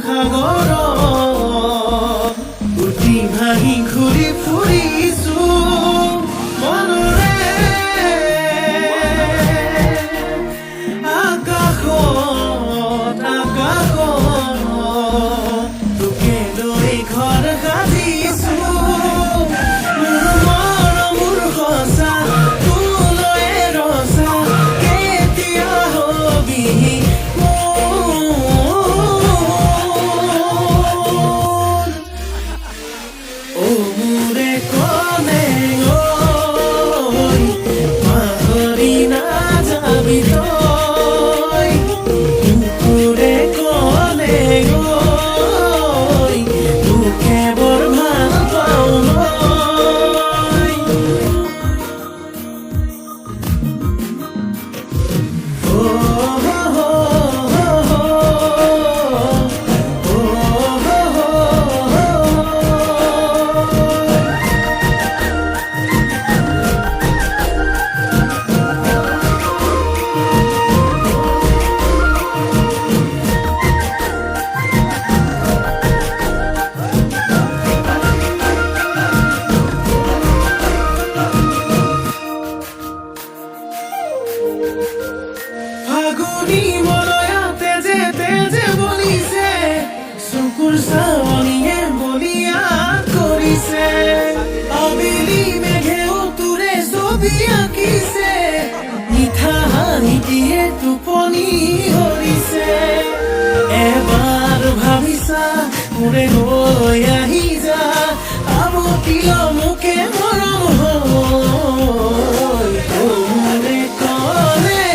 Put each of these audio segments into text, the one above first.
সাগৰত উঠি ভাহি ঘূৰি ফুৰিছো মনৰে আকাশত তোকে লৈ ঘৰ সাজিছো মোৰ সঁচা তোলৈ ৰচা কেতিয়া হবি মোৰে কলে পাহৰি নাযাবি তই মোৰে কলে তোকে বৰ ভাল পাওঁ মই ফাগুনি মলয়াতে তেজে বলিছে চকুৰ চাৱনিয়ে বলিয়া কৰিছে আবেলি মেঘেও তোৰে ছবি আঁকিছে মিঠা হাঁহিটিয়ে টোপনি ধৰিছে এবাৰ ভাবিছা মোৰে হৈ আহি যা আৱতিল মোকে মৰম হৈ মোৰে কলে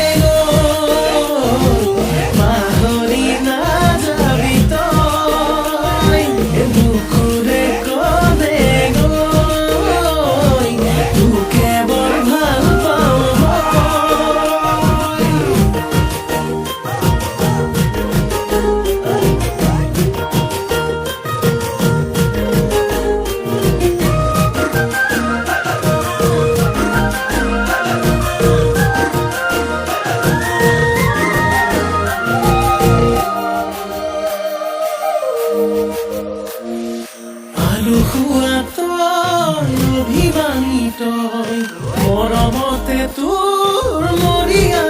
পাহৰি নাযাবি তই মুখৰে কলে তোকে বৰ ভাল পাওঁ আলু খোৱা তই অভিমানী তই মৰমতে তোৰ মৰিয়া